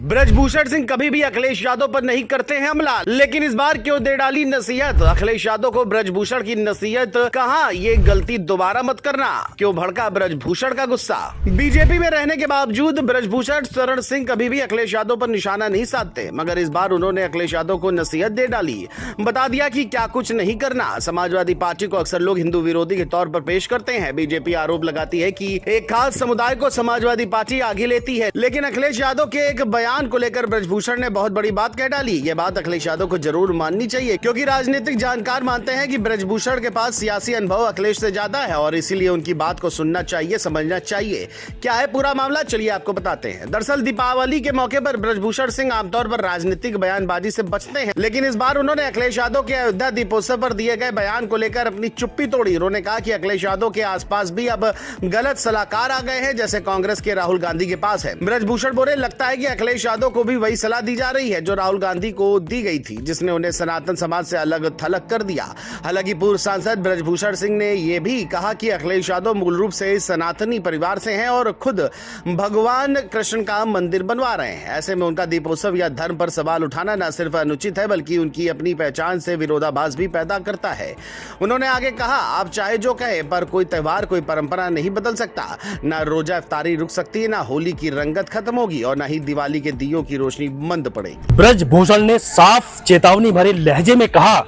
ब्रजभूषण सिंह कभी भी अखिलेश यादव पर नहीं करते हैं हमला, लेकिन इस बार क्यों दे डाली नसीहत। अखिलेश यादव को ब्रजभूषण की नसीहत, कहा ये गलती दोबारा मत करना। क्यों भड़का ब्रजभूषण का गुस्सा। बीजेपी में रहने के बावजूद ब्रजभूषण शरण सिंह कभी भी अखिलेश यादव पर निशाना नहीं साधते, मगर इस बार उन्होंने अखिलेश यादव को नसीहत दे डाली। बता दिया कि क्या कुछ नहीं करना। समाजवादी पार्टी को अक्सर लोग हिंदू विरोधी के तौर पर पेश करते हैं। बीजेपी आरोप लगाती है कि एक खास समुदाय को समाजवादी पार्टी आगे लेती है, लेकिन अखिलेश यादव के एक बयान को लेकर ब्रजभूषण ने बहुत बड़ी बात कह डाली। ये बात अखिलेश यादव को जरूर माननी चाहिए, क्योंकि राजनीतिक जानकार मानते हैं कि ब्रजभूषण के पास सियासी अनुभव अखिलेश से ज्यादा है और इसीलिए उनकी बात को सुनना चाहिए, समझना चाहिए। क्या है पूरा मामला, चलिए आपको बताते हैं। दरअसल दीपावली के मौके पर ब्रजभूषण सिंह आमतौर पर राजनीतिक बयानबाजी से बचते हैं, लेकिन इस बार उन्होंने अखिलेश यादव के अयोध्या दीपोत्सव पर दिए गए बयान को लेकर अपनी चुप्पी तोड़ी। उन्होंने कहा कि अखिलेश यादव के आसपास भी अब गलत सलाहकार आ गए हैं, जैसे कांग्रेस के राहुल गांधी के पास है। ब्रजभूषण बोले, लगता है कि अखिलेश यादव को भी वही सलाह दी जा रही है जो राहुल गांधी को दी गई थी, जिसने उन्हें सनातन समाज से अलग थलग कर दिया। हालांकि पूर्व सांसद ब्रजभूषण सिंह ने यह भी कहा कि अखिलेश यादव मूल रूप से सनातनी परिवार से हैं और खुद भगवान कृष्ण का मंदिर बनवा रहे हैं। ऐसे में उनका दीपोत्सव या धर्म पर सवाल उठाना न सिर्फ अनुचित है, बल्कि उनकी अपनी पहचान से विरोधाभास भी पैदा करता है। उन्होंने आगे कहा, आप चाहे जो कहे, पर कोई त्योहार, कोई परंपरा नहीं बदल सकता। ना रोजा इफ्तारी रुक सकती है, ना होली की रंगत खत्म होगी और ना ही दिवाली के दियों की रोशनी मंद पड़ेगी। ब्रजभूषण ने साफ चेतावनी भरे लहजे में कहा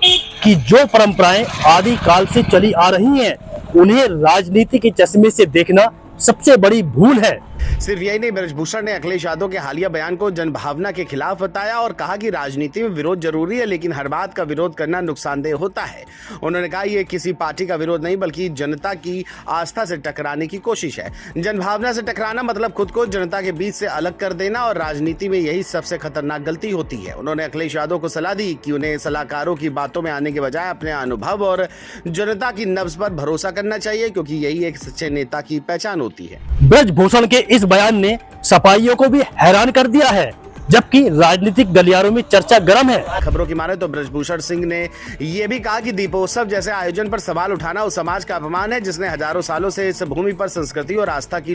कि जो परंपराएं आदि काल से चली आ रही हैं, उन्हें राजनीति के चश्मे से देखना सबसे बड़ी भूल है। सिर्फ यही नहीं, ब्रजभूषण ने अखिलेश यादव के हालिया बयान को जनभावना के खिलाफ बताया और कहा कि राजनीति में विरोध जरूरी है, लेकिन हर बात का विरोध करना नुकसानदेह होता है। उन्होंने कहा, यह किसी पार्टी का विरोध नहीं, बल्कि जनता की आस्था से टकराने की कोशिश है। जनभावना से टकराना मतलब खुद को जनता के बीच से अलग कर देना, और राजनीति में यही सबसे खतरनाक गलती होती है। उन्होंने अखिलेश यादव को सलाह दी कि उन्हें सलाहकारों की बातों में आने के बजाय अपने अनुभव और जनता की नब्ज पर भरोसा करना चाहिए, क्योंकि यही एक सच्चे नेता की पहचान होती है। ब्रजभूषण के इस बयान ने सपाइयों को भी हैरान कर दिया है, जबकि राजनीतिक गलियारों में चर्चा गर्म है। खबरों की माने तो ब्रजभूषण सिंह ने यह भी कहा कि दीपोत्सव जैसे आयोजन पर सवाल उठाना उस समाज का अपमान है जिसने हजारों सालों से इस भूमि पर संस्कृति और आस्था की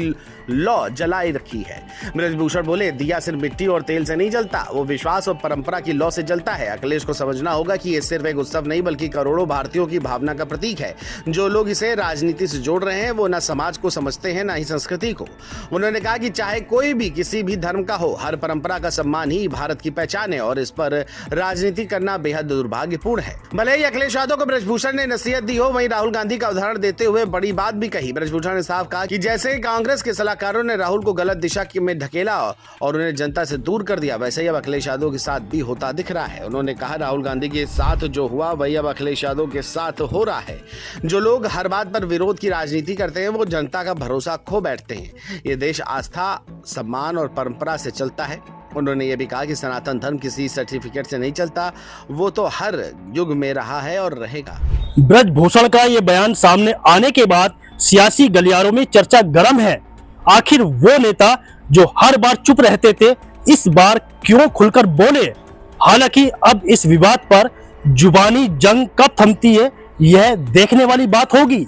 लौ जलाई रखी है। ब्रजभूषण बोले, दिया सिर्फ मिट्टी और तेल से नहीं जलता, वो विश्वास और परंपरा की लौ से जलता है। अखिलेश को समझना होगा कि ये सिर्फ एक उत्सव नहीं, बल्कि करोड़ों भारतीयों की भावना का प्रतीक है। जो लोग इसे राजनीति से जोड़ रहे हैं, वो न समाज को समझते हैं, न ही संस्कृति को। उन्होंने कहा कि चाहे कोई भी किसी भी धर्म का हो, हर परंपरा का सम्मान ही भारत की पहचान है और इस पर राजनीति करना बेहद दुर्भाग्यपूर्ण है। भले ही अखिलेश यादव को ब्रजभूषण ने नसीहत दी हो, वहीं राहुल गांधी का उदाहरण देते हुए बड़ी बात भी कही। ब्रजभूषण ने साफ कहा कि जैसे कांग्रेस के सलाहकारों ने राहुल को गलत दिशा में ढकेला और उन्हें जनता से दूर कर दिया, वैसे ही अब अखिलेश यादव के साथ भी होता दिख रहा है। उन्होंने कहा, राहुल गांधी के साथ जो हुआ वही अब अखिलेश यादव के साथ हो रहा है। जो लोग हर बात पर विरोध की राजनीति करते हैं, वो जनता का भरोसा खो बैठते हैं। ये देश आस्था, सम्मान और परंपरा से चलता है। उन्होंने ये भी कहा कि सनातन धर्म किसी सर्टिफिकेट से नहीं चलता, वो तो हर युग में रहा है और रहेगा। ब्रजभूषण का ये बयान सामने आने के बाद सियासी गलियारों में चर्चा गर्म है। आखिर वो नेता जो हर बार चुप रहते थे, इस बार क्यों खुलकर बोले। हालांकि अब इस विवाद पर जुबानी जंग कब थमती है, यह देखने वाली बात होगी।